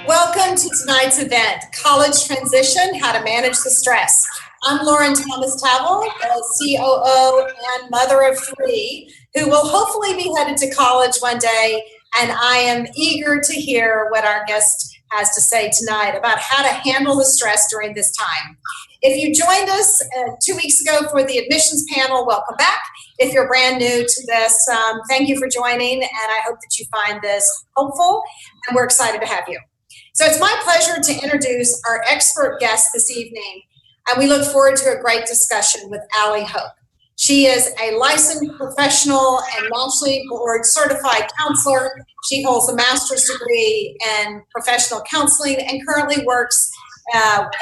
Welcome to tonight's event, College Transition, How to Manage the Stress. I'm Lauren Thomas-Tavel, COO and mother of three, who will hopefully be headed to college one day, and I am eager to hear what our guest has to say tonight about how to handle the stress during this time. If you joined us 2 weeks ago for the admissions panel, welcome back. If you're brand new to this, thank you for joining, and I hope that you find this helpful, and we're excited to have you. So it's my pleasure to introduce our expert guest this evening, and we look forward to a great discussion with Ali Hoke. She is a licensed professional and nationally board certified counselor. She holds a master's degree in professional counseling and currently works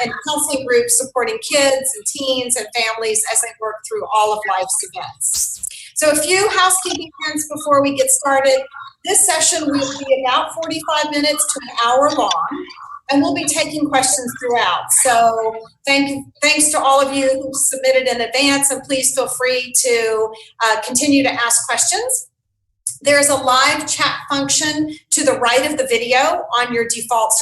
in counseling groups supporting kids and teens and families as they work through all of life's events. So a few housekeeping points before we get started. This session will be about 45 minutes to an hour long, and we'll be taking questions throughout. So thanks to all of you who submitted in advance, and please feel free to continue to ask questions. There is a live chat function to the right of the video on your default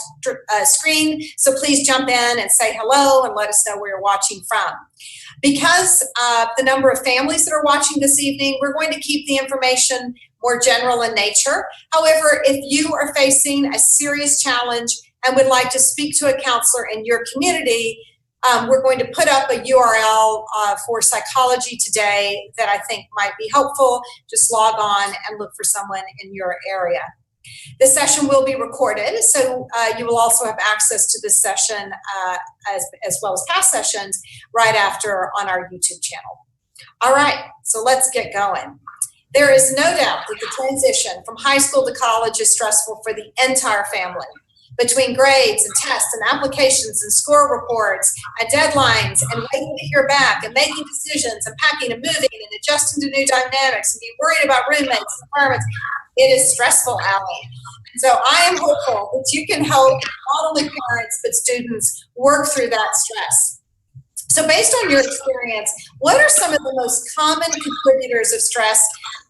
screen, so please jump in and say hello and let us know where you're watching from. Because of the number of families that are watching this evening, we're going to keep the information more general in nature. However, if you are facing a serious challenge and would like to speak to a counselor in your community, we're going to put up a URL for Psychology Today that I think might be helpful. Just log on and look for someone in your area. This session will be recorded, so you will also have access to this session as well as past sessions right after on our YouTube channel. All right, so let's get going. There is no doubt that the transition from high school to college is stressful for the entire family. Between grades and tests and applications and score reports and deadlines and waiting to hear back and making decisions and packing and moving and adjusting to new dynamics and being worried about roommates and environments, it is stressful, Ali. So I am hopeful that you can help not only parents but students work through that stress. So based on your experience, what are some of the most common contributors of stress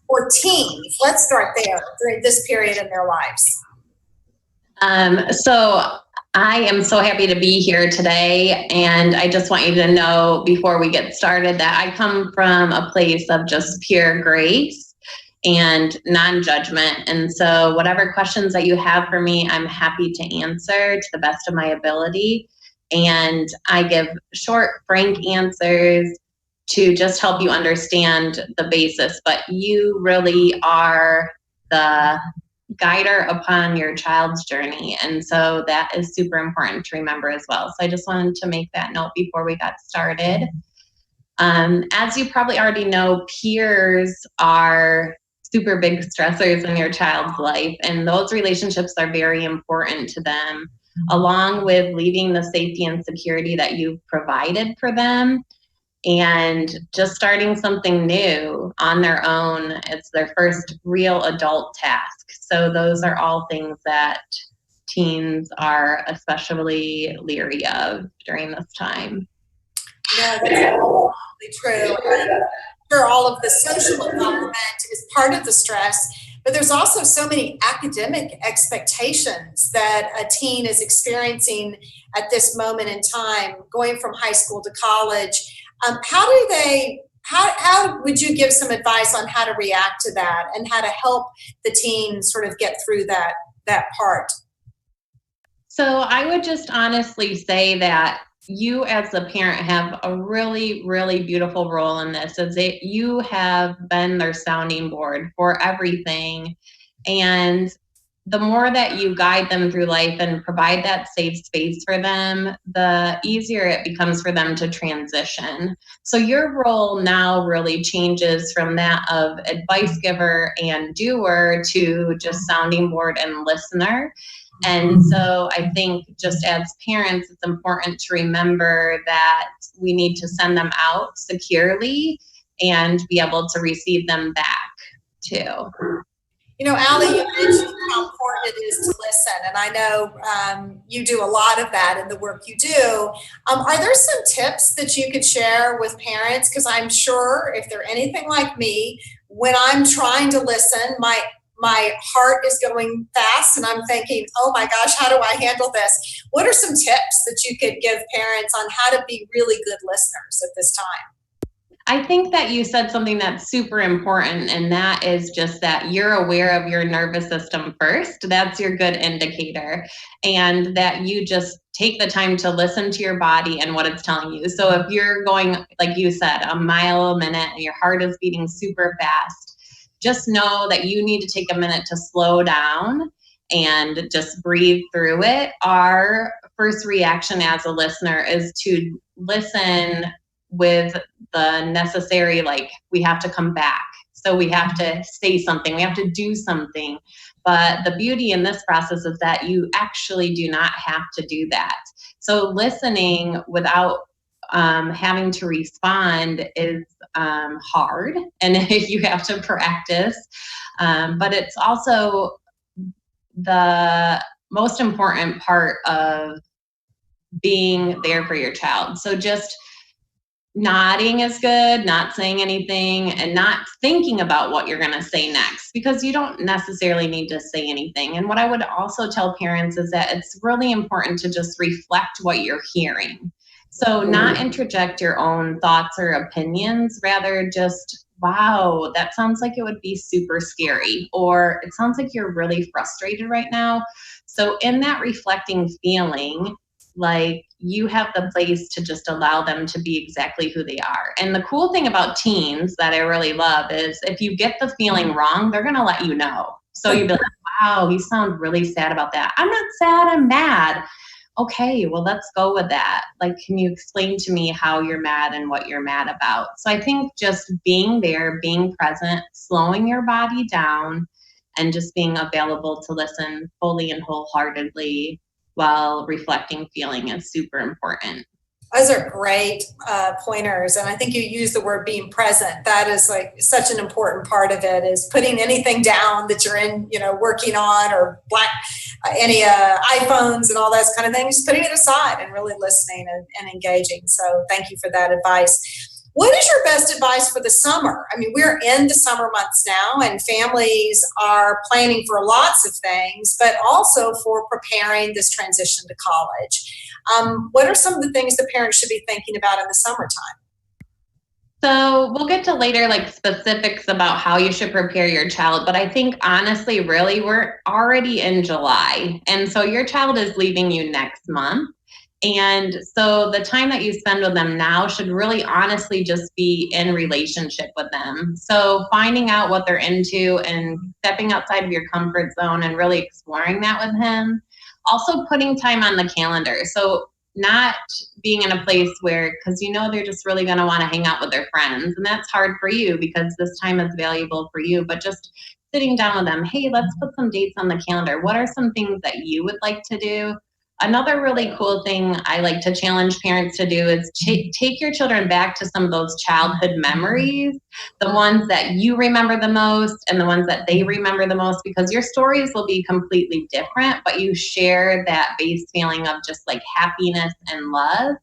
for teens? Let's start there during this period in their lives. So I am so happy to be here today, and I just want you to know before we get started that I come from a place of just pure grace and non-judgment, and so whatever questions that you have for me, I'm happy to answer to the best of my ability, and I give short, frank answers to just help you understand the basis, but you really are the guider upon your child's journey, and so that is super important to remember as well. So I just wanted to make that note before we got started. As you probably already know, peers are super big stressors in your child's life, and those relationships are very important to them, along with leaving the safety and security that you've provided for them. And just starting something new on their own, it's their first real adult task. So those are all things that teens are especially leery of during this time. Yeah, that's absolutely true. For all of the social environment is part of the stress, but there's also so many academic expectations that a teen is experiencing at this moment in time, going from high school to college. How would you give some advice on how to react to that and how to help the teen sort of get through that part? So I would just honestly say that you as a parent have a really, really beautiful role in this, as you have been their sounding board for everything. And the more that you guide them through life and provide that safe space for them, the easier it becomes for them to transition. So your role now really changes from that of advice giver and doer to just sounding board and listener. And so I think just as parents, it's important to remember that we need to send them out securely and be able to receive them back too. You know, Ali, you mentioned how important it is to listen, and I know you do a lot of that in the work you do. Are there some tips that you could share with parents? Because I'm sure if they're anything like me, when I'm trying to listen, my my heart is going fast and I'm thinking, oh my gosh, how do I handle this? What are some tips that you could give parents on how to be really good listeners at this time? I think that you said something that's super important, and that is just that you're aware of your nervous system first. That's your good indicator. And that you just take the time to listen to your body and what it's telling you. So if you're going, like you said, a mile a minute and your heart is beating super fast, just know that you need to take a minute to slow down and just breathe through it. Our first reaction as a listener is to listen with the necessary, like, we have to come back. So we have to say something, we have to do something. But the beauty in this process is that you actually do not have to do that. So listening without having to respond is hard, and you have to practice. But it's also the most important part of being there for your child. So just nodding is good, not saying anything, and not thinking about what you're going to say next, because you don't necessarily need to say anything. And what I would also tell parents is that it's really important to just reflect what you're hearing. So not interject your own thoughts or opinions, rather just, wow, that sounds like it would be super scary, or it sounds like you're really frustrated right now. So in that reflecting feeling, like, you have the place to just allow them to be exactly who they are. And the cool thing about teens that I really love is if you get the feeling wrong, they're going to let you know. So you'd be like, wow, you sound really sad about that. I'm not sad, I'm mad. Okay, well, let's go with that. Like, can you explain to me how you're mad and what you're mad about? So I think just being there, being present, slowing your body down, and just being available to listen fully and wholeheartedly while reflecting feeling is super important. Those are great pointers. And I think you use the word being present. That is like such an important part of it, is putting anything down that you're working on, or any iPhones and all that kind of thing, just putting it aside and really listening and engaging. So thank you for that advice. What is your best advice for the summer? I mean, we're in the summer months now, and families are planning for lots of things, but also for preparing this transition to college. What are some of the things that parents should be thinking about in the summertime? So we'll get to later, like, specifics about how you should prepare your child. But I think honestly, really, we're already in July. And so your child is leaving you next month. And so the time that you spend with them now should really honestly just be in relationship with them. So finding out what they're into and stepping outside of your comfort zone and really exploring that with him. Also putting time on the calendar. So not being in a place where, because they're just really going to want to hang out with their friends. And that's hard for you because this time is valuable for you. But just sitting down with them, hey, let's put some dates on the calendar. What are some things that you would like to do? Another really cool thing I like to challenge parents to do is take your children back to some of those childhood memories, the ones that you remember the most and the ones that they remember the most, because your stories will be completely different, but you share that base feeling of just like happiness and love.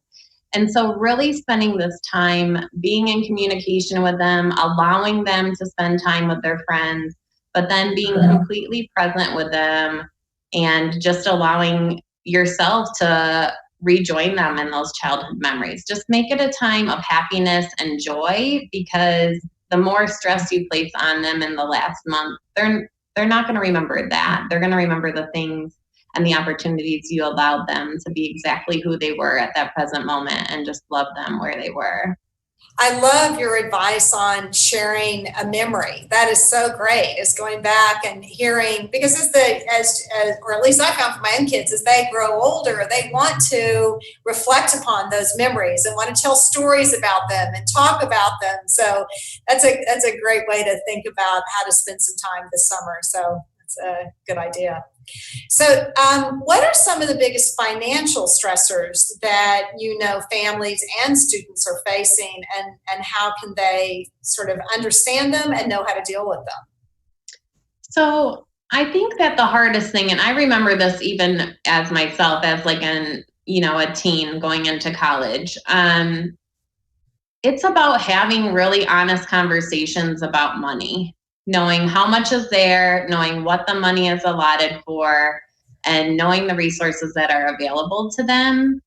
And so really spending this time being in communication with them, allowing them to spend time with their friends, but then being completely present with them and just allowing yourself to rejoin them in those childhood memories. Just make it a time of happiness and joy, because the more stress you place on them in the last month, they're not going to remember that. They're going to remember the things and the opportunities you allowed them to be exactly who they were at that present moment, and just love them where they were. I love your advice on sharing a memory. That is so great. Is going back and hearing, because or at least I found for my own kids, as they grow older, they want to reflect upon those memories and want to tell stories about them and talk about them. So that's a great way to think about how to spend some time this summer. So that's a good idea. So what are some of the biggest financial stressors that families and students are facing, and how can they sort of understand them and know how to deal with them? So I think that the hardest thing, and I remember this even as myself, as like a teen going into college, it's about having really honest conversations about money. knowing how much is there, knowing what the money is allotted for, and knowing the resources that are available to them.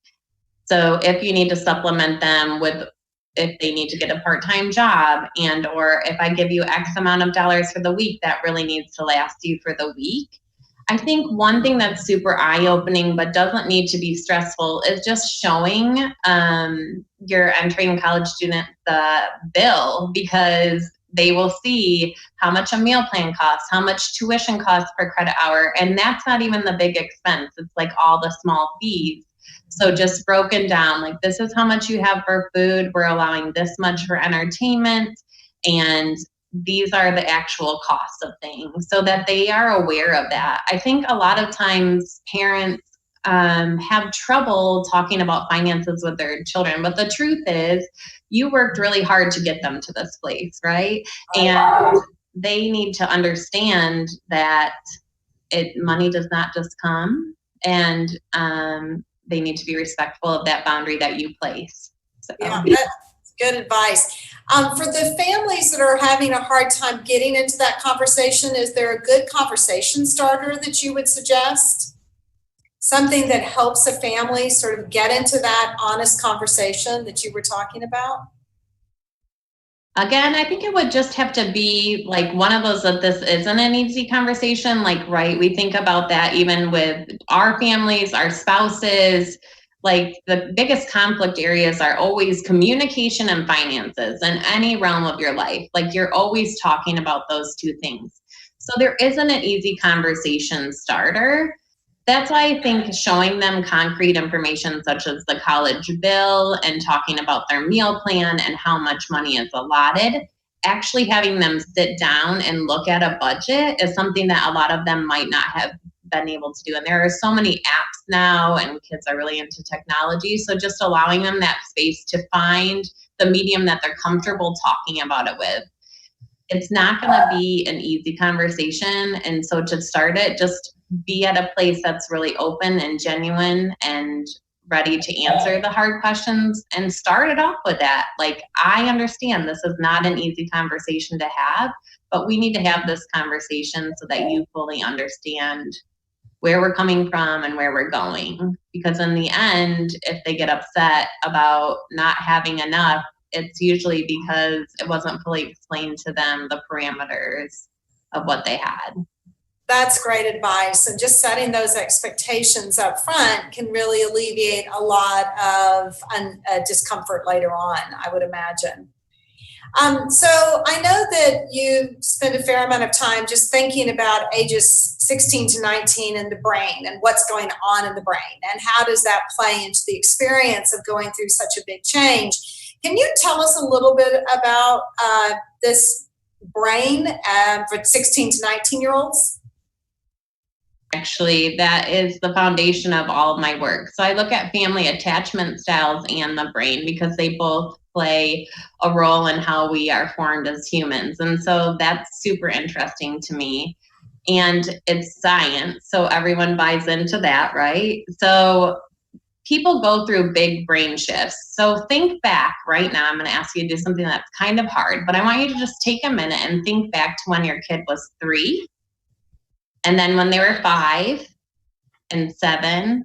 So if you need to supplement them with, if they need to get a part-time job, and or if I give you X amount of dollars for the week, that really needs to last you for the week. I think one thing that's super eye-opening but doesn't need to be stressful is just showing your entering college student the bill, because they will see how much a meal plan costs, how much tuition costs per credit hour, and that's not even the big expense. It's like all the small fees. So just broken down, like this is how much you have for food, we're allowing this much for entertainment, and these are the actual costs of things, so that they are aware of that. I think a lot of times parents have trouble talking about finances with their children, but the truth is you worked really hard to get them to this place, right? And they need to understand that money does not just come, and they need to be respectful of that boundary that you place. So. Yeah, that's good advice. For the families that are having a hard time getting into that conversation, is there a good conversation starter that you would suggest? Something that helps a family sort of get into that honest conversation that you were talking about? Again, I think it would just have to be like one of those that this isn't an easy conversation. Like, right, we think about that even with our families, our spouses. Like the biggest conflict areas are always communication and finances in any realm of your life. Like you're always talking about those two things. So there isn't an easy conversation starter. That's why I think showing them concrete information such as the college bill and talking about their meal plan and how much money is allotted, actually having them sit down and look at a budget is something that a lot of them might not have been able to do. And there are so many apps now, and kids are really into technology. So just allowing them that space to find the medium that they're comfortable talking about it with. It's not going to be an easy conversation. And so to start it, just be at a place that's really open and genuine and ready to answer the hard questions, and start it off with that. Like, I understand this is not an easy conversation to have, but we need to have this conversation so that you fully understand where we're coming from and where we're going. Because in the end, if they get upset about not having enough, it's usually because it wasn't fully explained to them the parameters of what they had. That's great advice. And just setting those expectations up front can really alleviate a lot of discomfort later on, I would imagine. So I know that you spend a fair amount of time just thinking about ages 16 to 19 and the brain and what's going on in the brain and how does that play into the experience of going through such a big change. Can you tell us a little bit about this brain for 16 to 19-year-olds? Actually, that is the foundation of all of my work. So I look at family attachment styles and the brain because they both play a role in how we are formed as humans. And so that's super interesting to me. And it's science, so everyone buys into that, right? So people go through big brain shifts. So think back right now. I'm going to ask you to do something that's kind of hard, but I want you to just take a minute and think back to when your kid was 3. And then when they were 5 and 7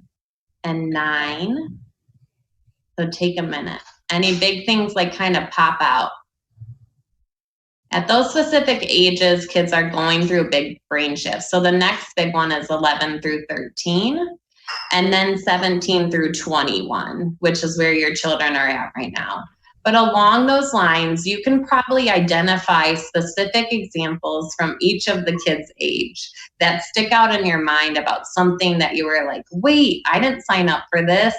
and 9. So take a minute. Any big things like kind of pop out? At those specific ages, kids are going through big brain shifts. So the next big one is 11 through 13, and then 17 through 21, which is where your children are at right now. But along those lines, you can probably identify specific examples from each of the kids' age that stick out in your mind about something that you were like, wait, I didn't sign up for this.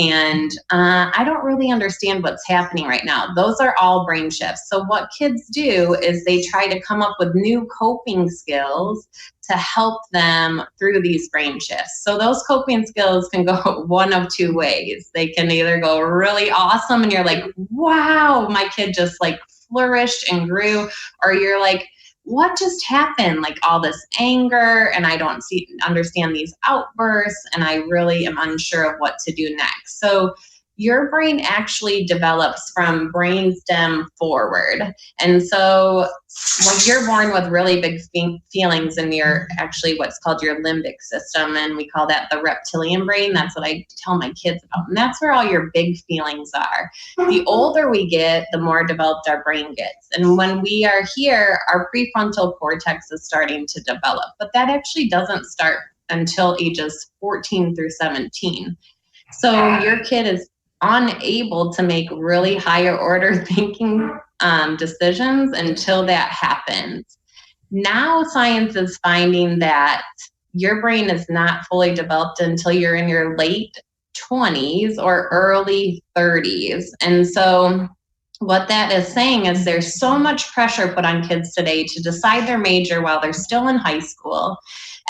And I don't really understand what's happening right now. Those are all brain shifts. So what kids do is they try to come up with new coping skills to help them through these brain shifts. So those coping skills can go one of two ways. They can either go really awesome and you're like, wow, my kid just like flourished and grew, or you're like, what just happened? Like all this anger, and I don't understand these outbursts, and I really am unsure of what to do next. So your brain actually develops from brainstem forward. And so when you're born with really big feelings in your, actually what's called your limbic system, and we call that the reptilian brain. That's what I tell my kids about. And that's where all your big feelings are. The older we get, the more developed our brain gets. And when we are here, our prefrontal cortex is starting to develop, but that actually doesn't start until ages 14 through 17. So your kid is unable to make really higher order thinking decisions until that happens. Now science is finding that your brain is not fully developed until you're in your late 20s or early 30s. And so what that is saying is there's so much pressure put on kids today to decide their major while they're still in high school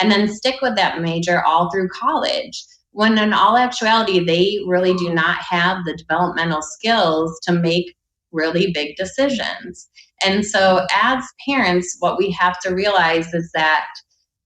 and then stick with that major all through college, when in all actuality, they really do not have the developmental skills to make really big decisions. And so as parents, what we have to realize is that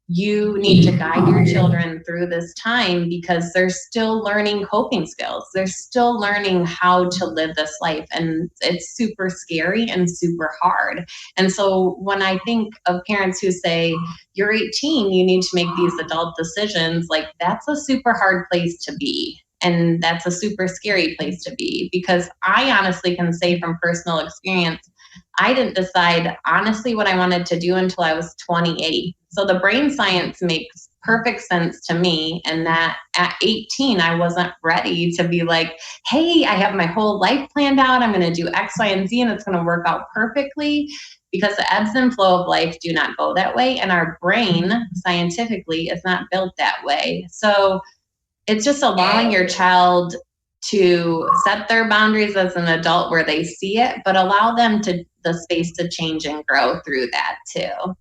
you need to guide your children through this time because they're still learning coping skills. They're still learning how to live this life, and it's super scary and super hard. And so when I think of parents who say, you're 18, you need to make these adult decisions, like that's a super hard place to be. And that's a super scary place to be, because I honestly can say from personal experience, I didn't decide honestly what I wanted to do until I was 28. So the brain science makes perfect sense to me, and that at 18, I wasn't ready to be like, hey, I have my whole life planned out. I'm going to do X, Y, and Z, and it's going to work out perfectly, because the ebbs and flow of life do not go that way. And our brain scientifically is not built that way. So it's just allowing your child to set their boundaries as an adult where they see it, but allow them to the space to change and grow through that too.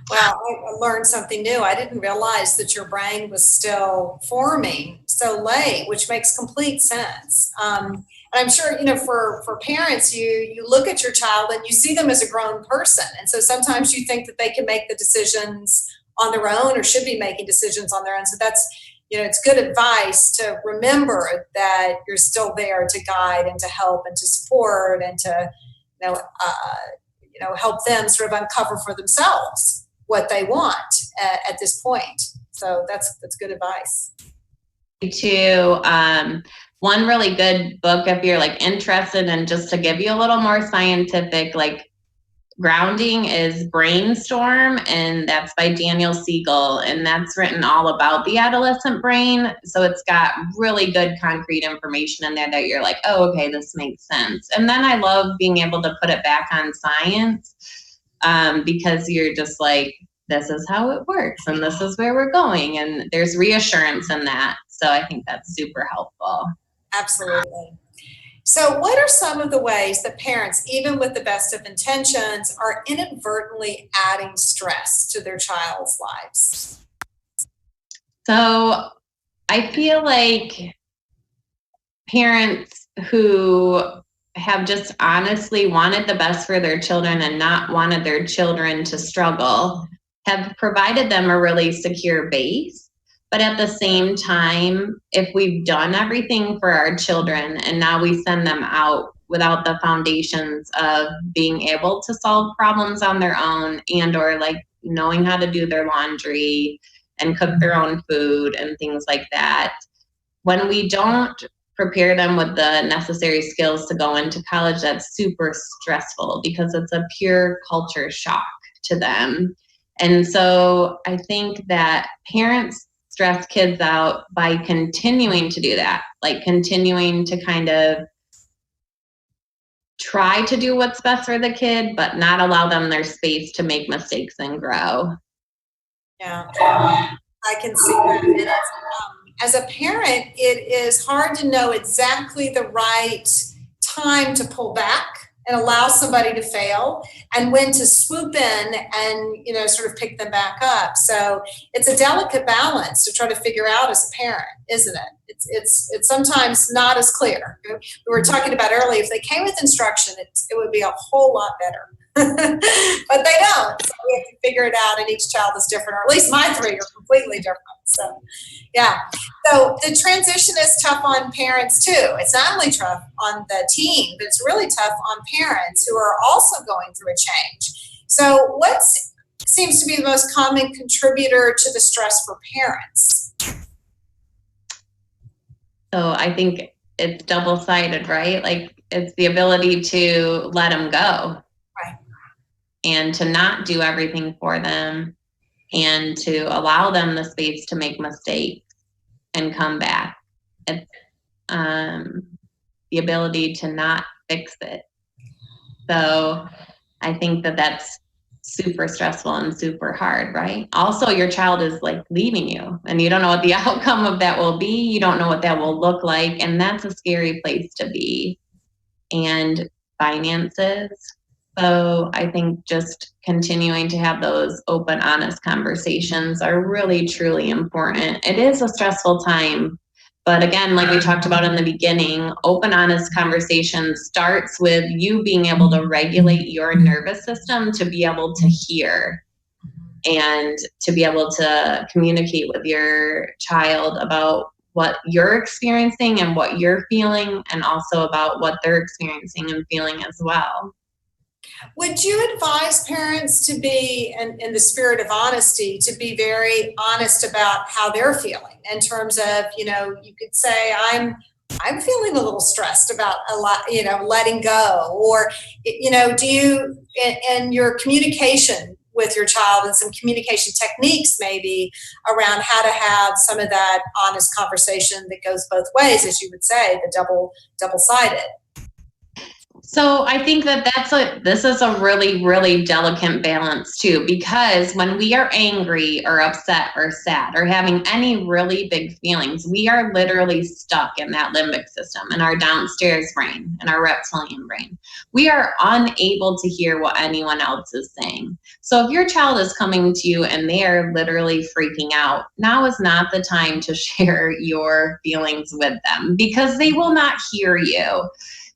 Wow, I learned something new. I didn't realize that your brain was still forming so late, which makes complete sense. And I'm sure, for parents, you look at your child and you see them as a grown person. And so sometimes you think that they can make the decisions on their own or should be making decisions on their own. So that's, it's good advice to remember that you're still there to guide and to help and to support and to, help them sort of uncover for themselves what they want at this point. So that's good advice. Too, one really good book if you're like interested in, just to give you a little more scientific grounding, is Brainstorm, and that's by Daniel Siegel, and that's written all about the adolescent brain. So it's got really good concrete information in there that you're like, oh, okay, this makes sense. And then I love being able to put it back on science, because you're just like, this is how it works and this is where we're going, and there's reassurance in that. So I think that's super helpful. Absolutely. So what are some of the ways that parents, even with the best of intentions, are inadvertently adding stress to their child's lives? So I feel like parents who have just honestly wanted the best for their children and not wanted their children to struggle have provided them a really secure base. But at the same time, if we've done everything for our children and now we send them out without the foundations of being able to solve problems on their own and or knowing how to do their laundry and cook their own food and things like that, when we don't prepare them with the necessary skills to go into college, that's super stressful because it's a pure culture shock to them. And so I think that parents stress kids out by continuing to do that, continuing to kind of try to do what's best for the kid, but not allow them their space to make mistakes and grow. Yeah, I can see that. And as a parent, it is hard to know exactly the right time to pull back and allow somebody to fail, and when to swoop in and, sort of pick them back up. So it's a delicate balance to try to figure out as a parent, isn't it? It's sometimes not as clear. We were talking about earlier, if they came with instruction, it would be a whole lot better. But they don't. So we have to figure it out, and each child is different, or at least my three are completely different. So, yeah. So the transition is tough on parents too. It's not only tough on the teen, but it's really tough on parents who are also going through a change. So what seems to be the most common contributor to the stress for parents? So I think it's double-sided, right? Like, it's the ability to let them go. Right. And to not do everything for them, and to allow them the space to make mistakes and come back. It's the ability to not fix it. So I think that that's super stressful and super hard, right? Also, your child is like leaving you, and you don't know what the outcome of that will be. You don't know what that will look like. And that's a scary place to be. And finances. So I think just continuing to have those open, honest conversations are really, truly important. It is a stressful time. But again, like we talked about in the beginning, open, honest conversation starts with you being able to regulate your nervous system to be able to hear and to be able to communicate with your child about what you're experiencing and what you're feeling, and also about what they're experiencing and feeling as well. Would you advise parents to be, in the spirit of honesty, to be very honest about how they're feeling in terms of, you could say, I'm feeling a little stressed about a lot, letting go, or, do you, in your communication with your child, and some communication techniques maybe around how to have some of that honest conversation that goes both ways, as you would say, the double-sided? So I think that this is a really, really delicate balance too, because when we are angry or upset or sad or having any really big feelings, we are literally stuck in that limbic system, in our downstairs brain, in our reptilian brain. We are unable to hear what anyone else is saying. So if your child is coming to you and they are literally freaking out, now is not the time to share your feelings with them, because they will not hear you.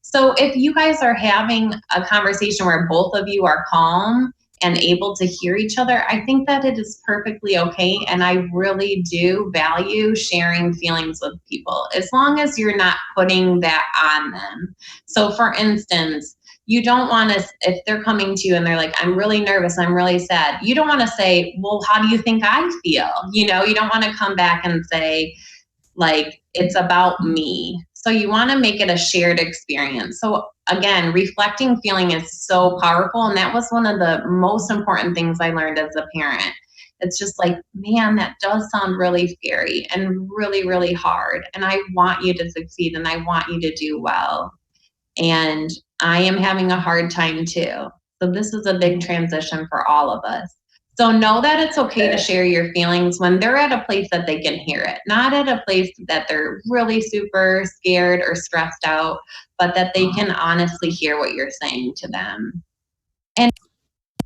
So if you guys are having a conversation where both of you are calm and able to hear each other, I think that it is perfectly okay. And I really do value sharing feelings with people, as long as you're not putting that on them. So for instance, you don't want to, if they're coming to you and they're like, I'm really nervous, I'm really sad, you don't want to say, well, how do you think I feel? You don't want to come back and say, like, it's about me. So you want to make it a shared experience. So again, reflecting feeling is so powerful. And that was one of the most important things I learned as a parent. It's just like, man, that does sound really scary and really, really hard. And I want you to succeed, and I want you to do well. And I am having a hard time too. So this is a big transition for all of us. So know that it's okay to share your feelings when they're at a place that they can hear it, not at a place that they're really super scared or stressed out, but that they can honestly hear what you're saying to them. And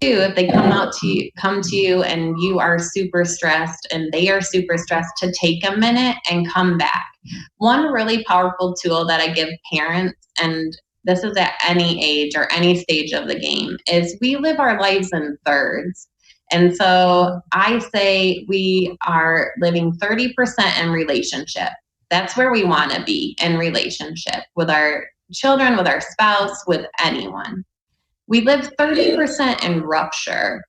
if they come to you and you are super stressed and they are super stressed, to take a minute and come back. One really powerful tool that I give parents, and this is at any age or any stage of the game, is we live our lives in thirds. And so I say we are living 30% in relationship. That's where we want to be, in relationship with our children, with our spouse, with anyone. We live 30% in rupture.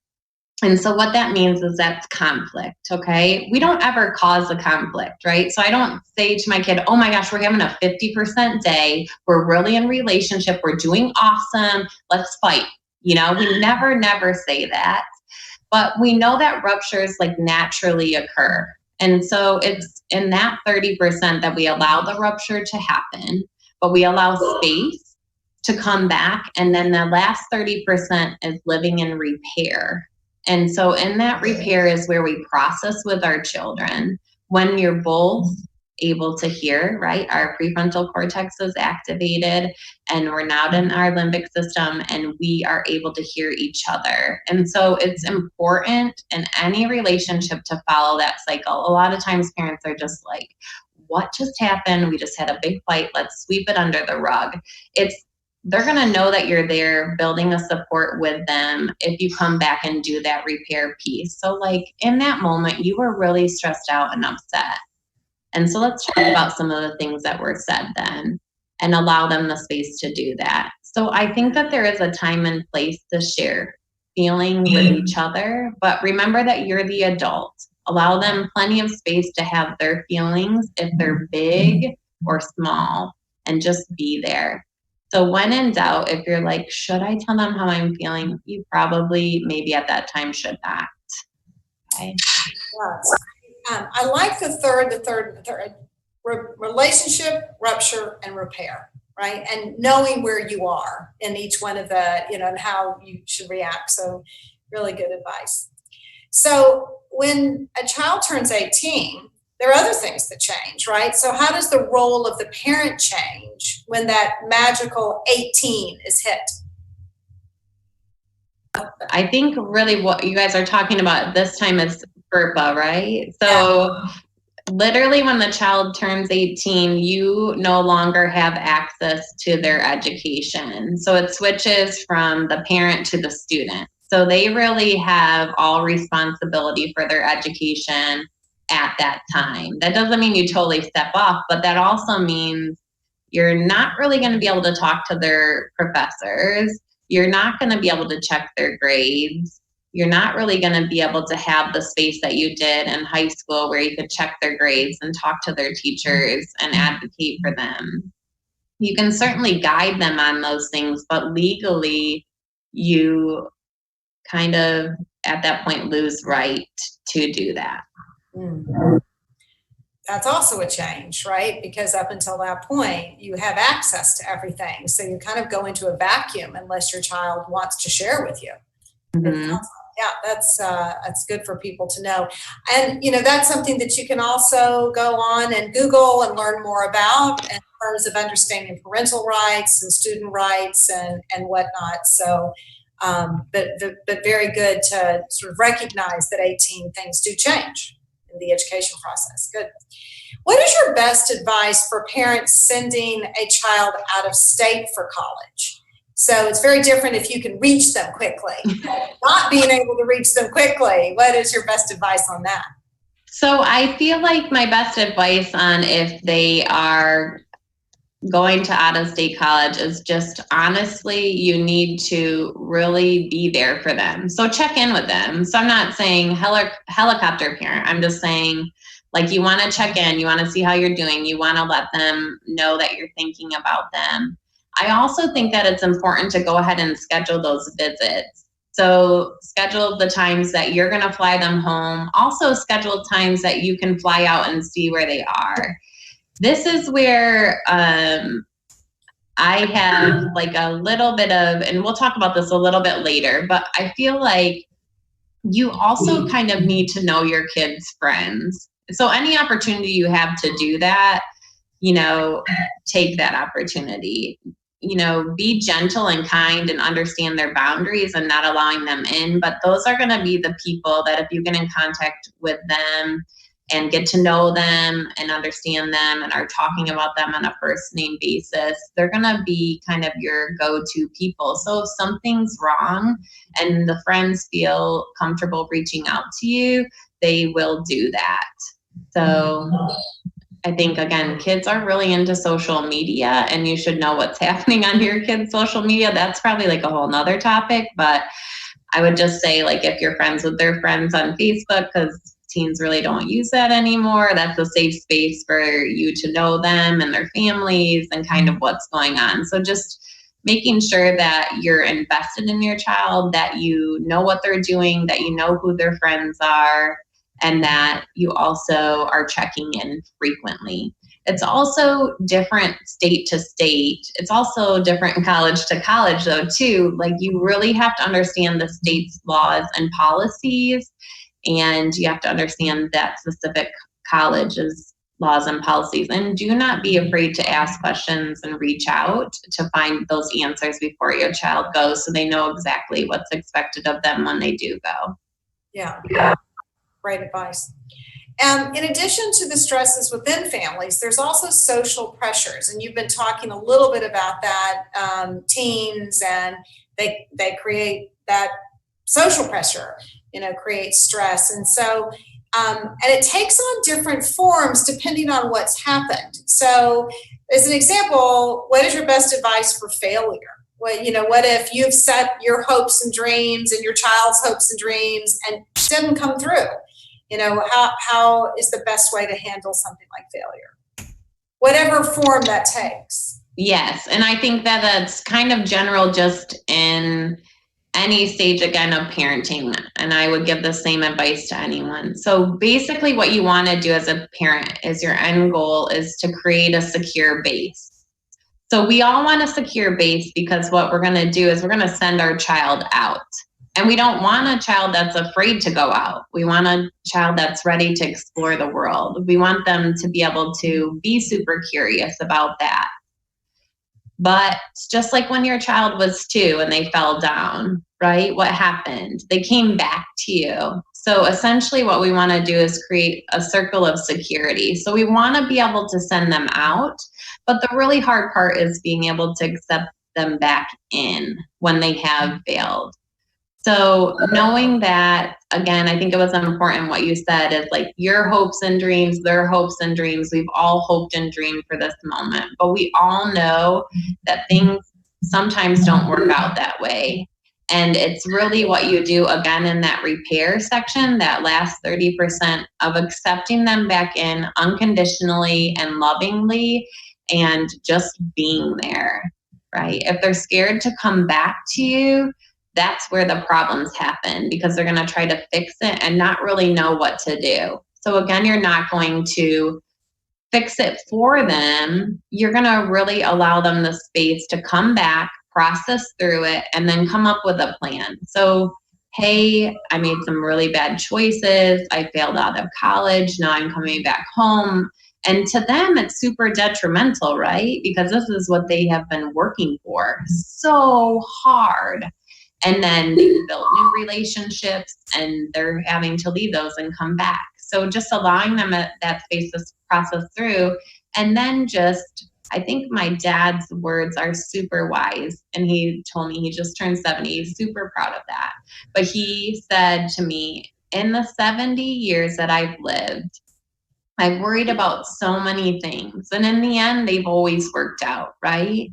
And so what that means is that's conflict, okay? We don't ever cause a conflict, right? So I don't say to my kid, oh my gosh, we're having a 50% day. We're really in relationship. We're doing awesome. Let's fight. We never say that. But we know that ruptures like naturally occur. And so it's in that 30% that we allow the rupture to happen, but we allow space to come back. And then the last 30% is living in repair. And so in that repair is where we process with our children. When you're both able to hear, right? Our prefrontal cortex is activated, and we're not in our limbic system, and we are able to hear each other. And so it's important in any relationship to follow that cycle. A lot of times parents are just like, what just happened? We just had a big fight. Let's sweep it under the rug. It's they're going to know that you're there building a support with them if you come back and do that repair piece. So like in that moment, you were really stressed out and upset. And so let's talk about some of the things that were said then and allow them the space to do that. So I think that there is a time and place to share feeling with each other, but remember that you're the adult. Allow them plenty of space to have their feelings if they're big or small, and just be there. So when in doubt, if you're like, should I tell them how I'm feeling? You probably maybe at that time should not. Okay. I like the third, relationship, rupture, and repair, right? And knowing where you are in each one of the, and how you should react. So really good advice. So when a child turns 18, there are other things that change, right? So how does the role of the parent change when that magical 18 is hit? I think really what you guys are talking about this time is FERPA, right? So literally when the child turns 18, you no longer have access to their education. So it switches from the parent to the student. So they really have all responsibility for their education at that time. That doesn't mean you totally step off, but that also means you're not really going to be able to talk to their professors. You're not going to be able to check their grades. You're not really going to be able to have the space that you did in high school where you could check their grades and talk to their teachers and advocate for them. You can certainly guide them on those things, but legally you kind of at that point lose right to do that. That's also a change, right? Because up until that point, you have access to everything. So you kind of go into a vacuum unless your child wants to share with you. Mm-hmm. Yeah, that's good for people to know. And, that's something that you can also go on and Google and learn more about in terms of understanding parental rights and student rights and whatnot. So, but very good to sort of recognize that 18 things do change in the education process. Good. What is your best advice for parents sending a child out of state for college? So it's very different if you can reach them quickly. Not being able to reach them quickly, what is your best advice on that? So I feel like my best advice on if they are going to out-of-state college is just honestly, you need to really be there for them. So check in with them. So I'm not saying helicopter parent. I'm just saying like you want to check in, you want to see how you're doing, you want to let them know that you're thinking about them. I also think that it's important to go ahead and schedule those visits. So schedule the times that you're going to fly them home. Also schedule times that you can fly out and see where they are. This is where I have like a little bit of, and we'll talk about this a little bit later, but I feel like you also kind of need to know your kids' friends. So any opportunity you have to do that, take that opportunity. Be gentle and kind and understand their boundaries and not allowing them in. But those are going to be the people that if you get in contact with them and get to know them and understand them and are talking about them on a first name basis, they're going to be kind of your go-to people. So if something's wrong and the friends feel comfortable reaching out to you, they will do that. So I think, again, kids are really into social media and you should know what's happening on your kids' social media. That's probably like a whole nother topic, but I would just say like if you're friends with their friends on Facebook, because teens really don't use that anymore, that's a safe space for you to know them and their families and kind of what's going on. So just making sure that you're invested in your child, that you know what they're doing, that you know who their friends are, and that you also are checking in frequently. It's also different state to state. It's also different college to college though too. Like you really have to understand the state's laws and policies, and you have to understand that specific college's laws and policies. And do not be afraid to ask questions and reach out to find those answers before your child goes so they know exactly what's expected of them when they do go. Yeah. Great advice. In addition to the stresses within families, there's also social pressures, and you've been talking a little bit about that. Teens, and they create that social pressure, creates stress, and so and it takes on different forms depending on what's happened. So, as an example, what is your best advice for failure? What if you've set your hopes and dreams and your child's hopes and dreams and it didn't come through? How is the best way to handle something like failure? Whatever form that takes. Yes, and I think that that's kind of general just in any stage, again, of parenting, and I would give the same advice to anyone. So basically what you want to do as a parent is your end goal is to create a secure base. So we all want a secure base because what we're going to do is we're going to send our child out. And we don't want a child that's afraid to go out. We want a child that's ready to explore the world. We want them to be able to be super curious about that. But just like when your child was 2 and they fell down, right? What happened? They came back to you. So essentially what we want to do is create a circle of security. So we want to be able to send them out, but the really hard part is being able to accept them back in when they have failed. So knowing that, again, I think it was important what you said is like your hopes and dreams, their hopes and dreams. We've all hoped and dreamed for this moment, but we all know that things sometimes don't work out that way. And it's really what you do, again, in that repair section, that last 30% of accepting them back in unconditionally and lovingly and just being there, right? If they're scared to come back to you, that's where the problems happen because they're going to try to fix it and not really know what to do. So again, you're not going to fix it for them. You're going to really allow them the space to come back, process through it, and then come up with a plan. So, hey, I made some really bad choices. I failed out of college. Now I'm coming back home. And to them, it's super detrimental, right? Because this is what they have been working for so hard. And then they've built new relationships and they're having to leave those and come back. So just allowing them that space to process through. And then I think my dad's words are super wise. And he told me he just turned 70. He's super proud of that. But he said to me, in the 70 years that I've lived, I've worried about so many things. And in the end, they've always worked out, right?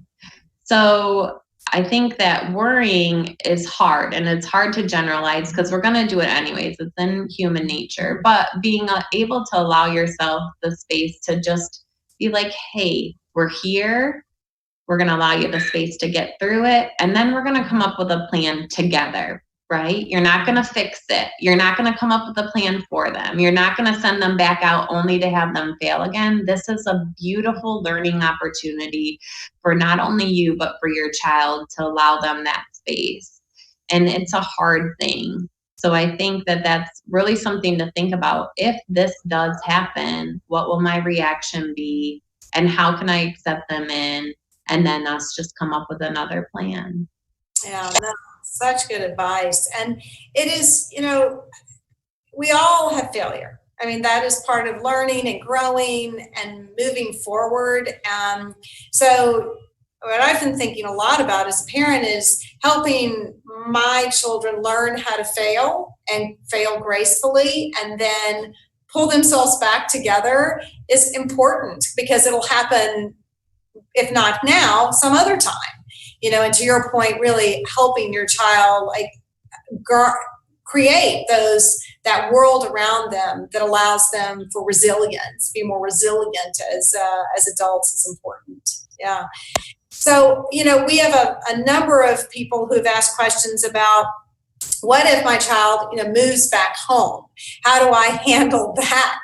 So I think that worrying is hard, and it's hard to generalize because we're going to do it anyways. It's in human nature. But being able to allow yourself the space to just be like, hey, we're here. We're going to allow you the space to get through it. And then we're going to come up with a plan together, right? You're not going to fix it. You're not going to come up with a plan for them. You're not going to send them back out only to have them fail again. This is a beautiful learning opportunity for not only you, but for your child to allow them that space. And it's a hard thing. So I think that that's really something to think about. If this does happen, what will my reaction be? And how can I accept them in? And then us just come up with another plan. Yeah, no, such good advice. And it is, we all have failure. I mean, that is part of learning and growing and moving forward. So what I've been thinking a lot about as a parent is helping my children learn how to fail and fail gracefully and then pull themselves back together is important because it'll happen, if not now, some other time. And to your point, really helping your child create that world around them that allows them for resilience, be more resilient as adults is important. Yeah. So, we have a number of people who've asked questions about what if my child, moves back home? How do I handle that?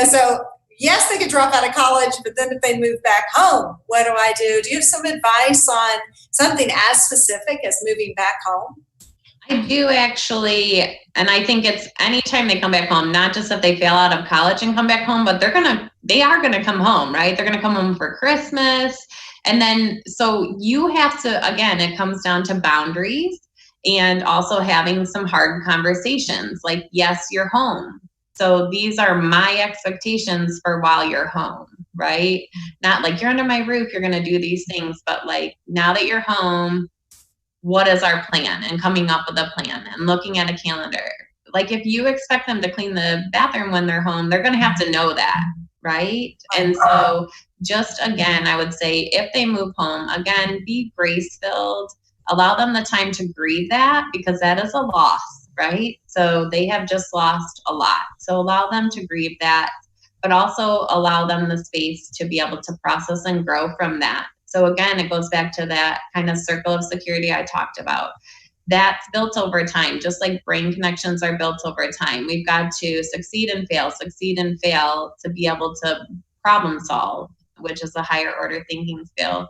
So yes, they could drop out of college, but then if they move back home, what do I do? Do you have some advice on something as specific as moving back home? I do actually, and I think it's anytime they come back home, not just if they fail out of college and come back home, but they are gonna come home, right? They're gonna come home for Christmas. And then, so you have to, again, it comes down to boundaries and also having some hard conversations like, yes, you're home. So these are my expectations for while you're home, right? Not like you're under my roof, you're going to do these things, but like now that you're home, what is our plan? And coming up with a plan and looking at a calendar. Like if you expect them to clean the bathroom when they're home, they're going to have to know that, right? And so just again, I would say if they move home, again, be grace-filled, allow them the time to grieve that, because that is a loss, right? So they have just lost a lot. So allow them to grieve that, but also allow them the space to be able to process and grow from that. So again, it goes back to that kind of circle of security I talked about. That's built over time, just like brain connections are built over time. We've got to succeed and fail to be able to problem solve, which is a higher order thinking skill.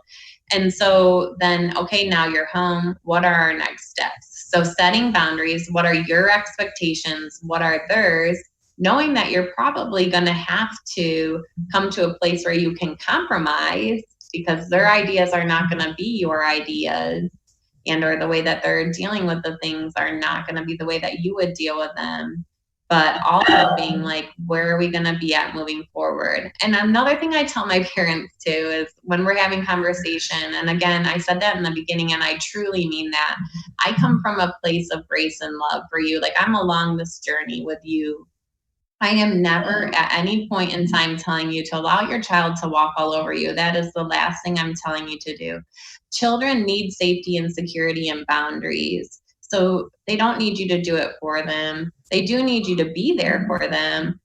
And so then, okay, now you're home. What are our next steps? So setting boundaries. What are your expectations? What are theirs? Knowing that you're probably going to have to come to a place where you can compromise, because their ideas are not going to be your ideas, and or the way that they're dealing with the things are not going to be the way that you would deal with them. But also being like, where are we going to be at moving forward? And another thing I tell my parents too is when we're having conversation, and again, I said that in the beginning and I truly mean that, I come from a place of grace and love for you. Like I'm along this journey with you. I am never at any point in time telling you to allow your child to walk all over you. That is the last thing I'm telling you to do. Children need safety and security and boundaries. So they don't need you to do it for them. They do need you to be there for them.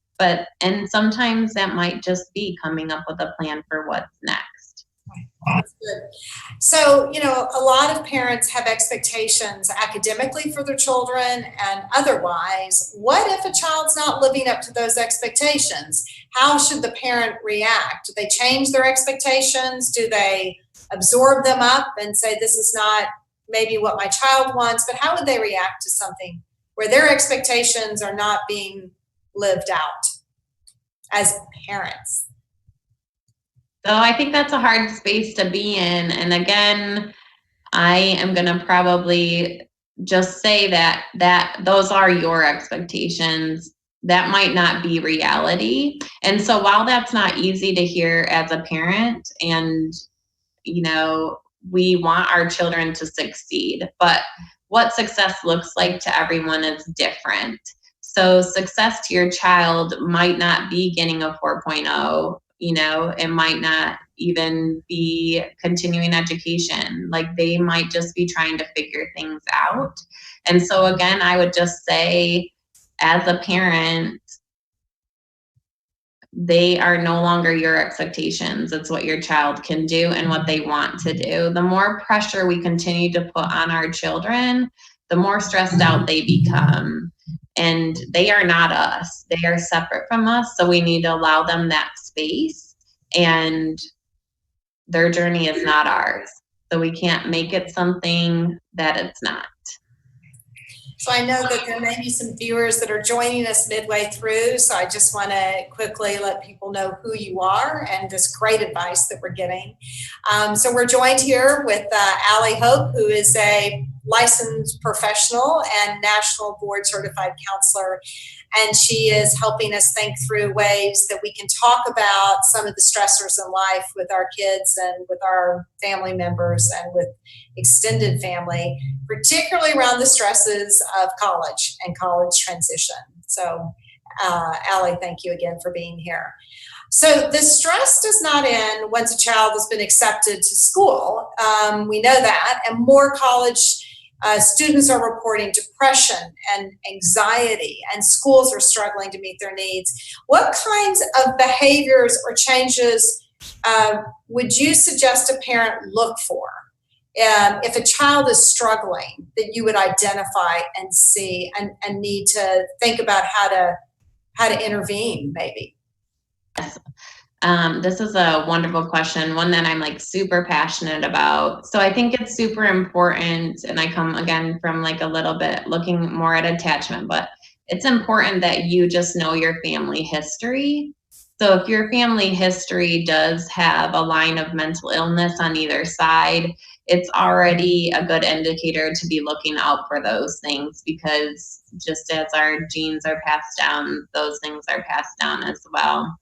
And sometimes that might just be coming up with a plan for what's next. That's good. So, a lot of parents have expectations academically for their children and otherwise. What if a child's not living up to those expectations? How should the parent react? Do they change their expectations? Do they absorb them up and say, this is not maybe what my child wants? But how would they react to something where their expectations are not being lived out as parents? So I think that's a hard space to be in. And again, I am going to probably just say that those are your expectations. That might not be reality. And so while that's not easy to hear as a parent, and, we want our children to succeed, but what success looks like to everyone is different. So success to your child might not be getting a 4.0. It might not even be continuing education. Like they might just be trying to figure things out. And so again, I would just say as a parent, they are no longer your expectations. It's what your child can do and what they want to do. The more pressure we continue to put on our children, the more stressed out they become. And they are not us. They are separate from us. So we need to allow them that space, and their journey is not ours. So we can't make it something that it's not. So I know that there may be some viewers that are joining us midway through. So I just want to quickly let people know who you are and this great advice that we're getting. So we're joined here with Ali Hoke, who is a licensed professional and national board certified counselor. And she is helping us think through ways that we can talk about some of the stressors in life with our kids and with our family members and with extended family, particularly around the stresses of college and college transition. So, Ali, thank you again for being here. So the stress does not end once a child has been accepted to school. We know that, and more college students are reporting depression and anxiety, and schools are struggling to meet their needs. What kinds of behaviors or changes would you suggest a parent look for if a child is struggling, that you would identify and see and need to think about how to intervene, maybe? Yes. This is a wonderful question, one that I'm like super passionate about. So I think it's super important, and I come again from like a little bit looking more at attachment, but it's important that you just know your family history. So if your family history does have a line of mental illness on either side, it's already a good indicator to be looking out for those things, because just as our genes are passed down, those things are passed down as well.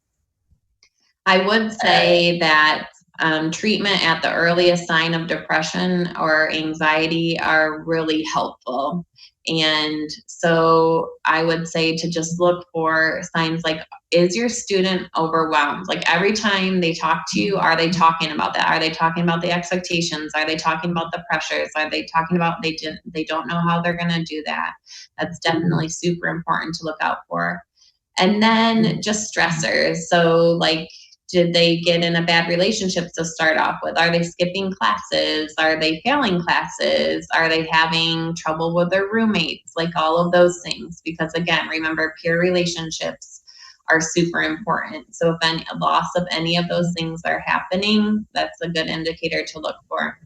I would say that treatment at the earliest sign of depression or anxiety are really helpful. And so I would say to just look for signs like, is your student overwhelmed? Like every time they talk to you, are they talking about that? Are they talking about the expectations? Are they talking about the pressures? Are they talking about they don't know how they're going to do that? That's definitely super important to look out for. And then just stressors. So like, did they get in a bad relationship to start off with? Are they skipping classes? Are they failing classes? Are they having trouble with their roommates? Like all of those things. Because again, remember, peer relationships are super important. So if any loss of any of those things are happening, that's a good indicator to look for.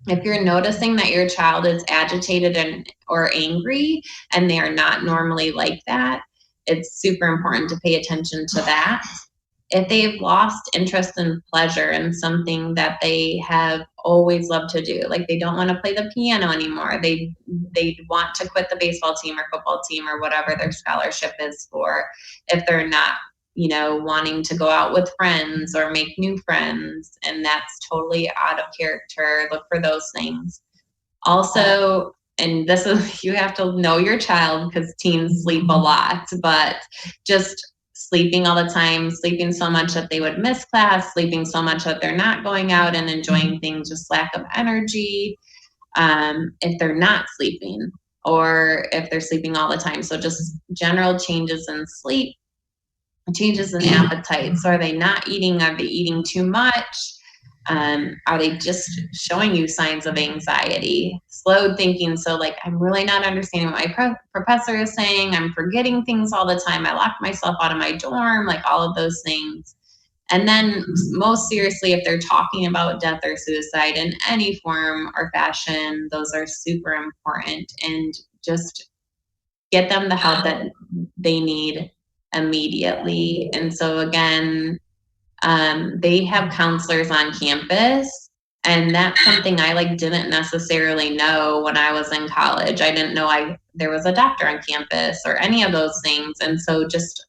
If you're noticing that your child is agitated or angry and they are not normally like that, it's super important to pay attention to that. If they've lost interest and pleasure in something that they have always loved to do, like they don't want to play the piano anymore, they want to quit the baseball team or football team or whatever their scholarship is for, if they're not, wanting to go out with friends or make new friends, and that's totally out of character, look for those things. Also, and this is, you have to know your child because teens sleep a lot, but just sleeping all the time, sleeping so much that they would miss class, sleeping so much that they're not going out and enjoying things, just lack of energy, if they're not sleeping, or if they're sleeping all the time. So just general changes in sleep, changes in appetite. So are they not eating? Are they eating too much? Are they just showing you signs of anxiety? Slowed thinking, so like, I'm really not understanding what my professor is saying. I'm forgetting things all the time. I locked myself out of my dorm, like all of those things. And then most seriously, if they're talking about death or suicide in any form or fashion, those are super important, and just get them the help that they need immediately. And so again, they have counselors on campus, and that's something I didn't necessarily know when I was in college. I didn't know there was a doctor on campus or any of those things. And so just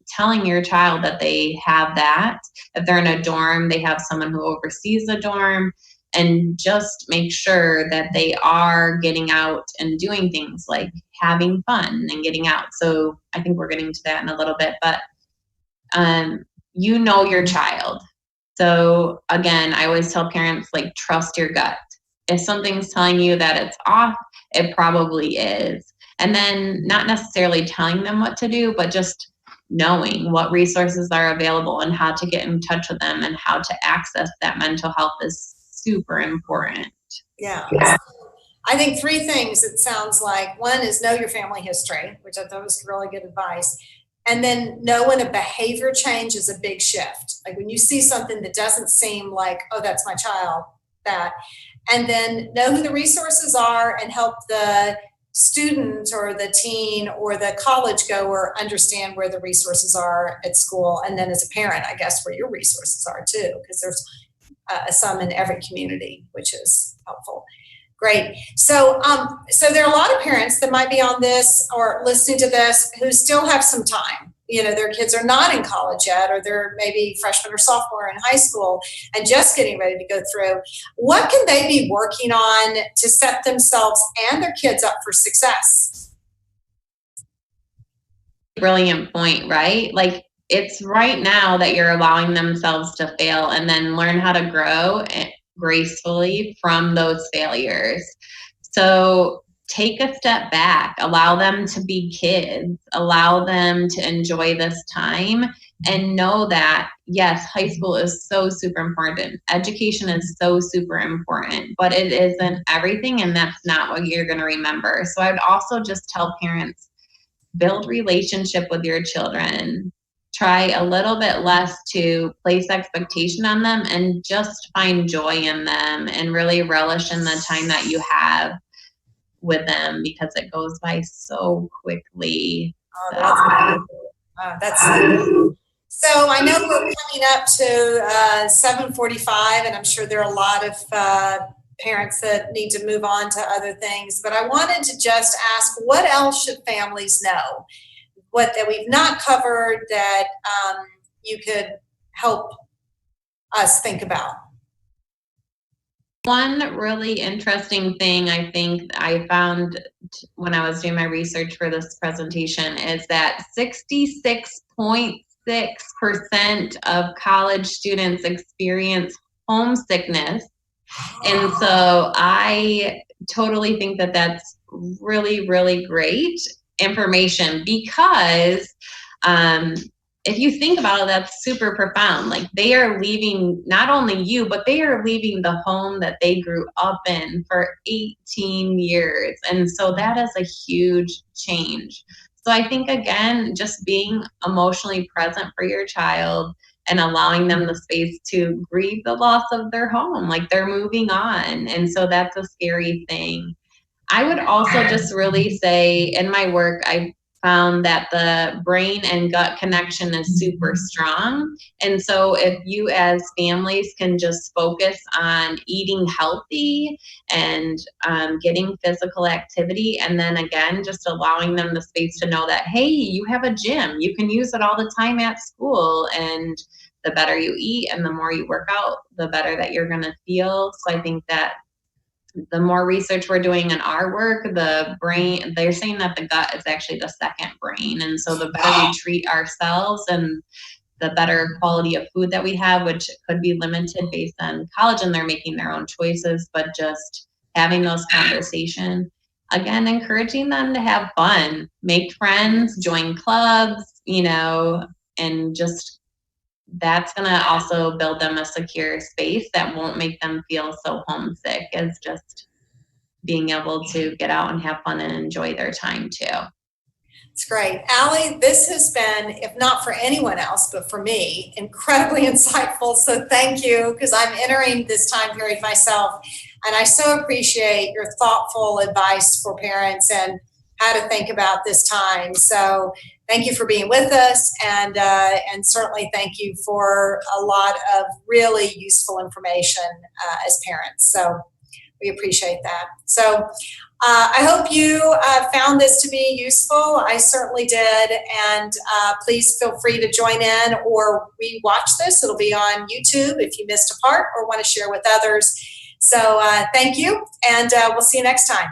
telling your child that they have that, if they're in a dorm, they have someone who oversees the dorm, and just make sure that they are getting out and doing things like having fun and getting out. So I think we're getting to that in a little bit, but you know your child. So again, I always tell parents, trust your gut. If something's telling you that it's off, it probably is. And then not necessarily telling them what to do, but just knowing what resources are available and how to get in touch with them and how to access that mental health is super important. Yeah. I think three things it sounds like. One is know your family history, which I thought was really good advice. And then know when a behavior change is a big shift. Like when you see something that doesn't seem like, oh, that's my child, that. And then know who the resources are and help the student or the teen or the college goer understand where the resources are at school. And then as a parent, I guess, where your resources are too, because there's some in every community, which is helpful. Great. So there are a lot of parents that might be on this or listening to this who still have some time. Their kids are not in college yet, or they're maybe freshman or sophomore in high school and just getting ready to go through. What can they be working on to set themselves and their kids up for success? Brilliant point, right? It's right now that you're allowing themselves to fail, and then learn how to grow gracefully from those failures. So take a step back, allow them to be kids, allow them to enjoy this time, and know that, yes, high school is so super important. Education is so super important, but it isn't everything, and that's not what you're going to remember. So I'd also just tell parents, build relationship with your children. Try a little bit less to place expectation on them, and just find joy in them and really relish in the time that you have with them, because it goes by so quickly. That's so I know we're coming up to 7:45, and I'm sure there are a lot of parents that need to move on to other things. But I wanted to just ask, what else should families know? What that we've not covered that you could help us think about? One really interesting thing I think I found when I was doing my research for this presentation is that 66.6% of college students experience homesickness. And so I totally think that that's really, really great information because if you think about it, that's super profound. Like, they are leaving not only you, but they are leaving the home that they grew up in for 18 years. And so that is a huge change. So I think, again, just being emotionally present for your child and allowing them the space to grieve the loss of their home, like they're moving on. And so that's a scary thing. I would also just really say, in my work, I found that the brain and gut connection is super strong. And so if you as families can just focus on eating healthy and getting physical activity, and then again, just allowing them the space to know that, hey, you have a gym, you can use it all the time at school, and the better you eat and the more you work out, the better that you're going to feel. So I think that the more research we're doing in our work, the brain, they're saying that the gut is actually the second brain. And so the better we treat ourselves and the better quality of food that we have, which could be limited based on college and they're making their own choices, but just having those conversations, again, encouraging them to have fun, make friends, join clubs, and just that's going to also build them a secure space that won't make them feel so homesick as just being able to get out and have fun and enjoy their time too. It's great. Ali, this has been, if not for anyone else, but for me, incredibly insightful. So thank you, because I'm entering this time period myself. And I so appreciate your thoughtful advice for parents and how to think about this time. So thank you for being with us, and certainly thank you for a lot of really useful information as parents. So we appreciate that. So I hope you found this to be useful. I certainly did, and please feel free to join in or re-watch this. It'll be on YouTube if you missed a part or want to share with others. So thank you, and we'll see you next time.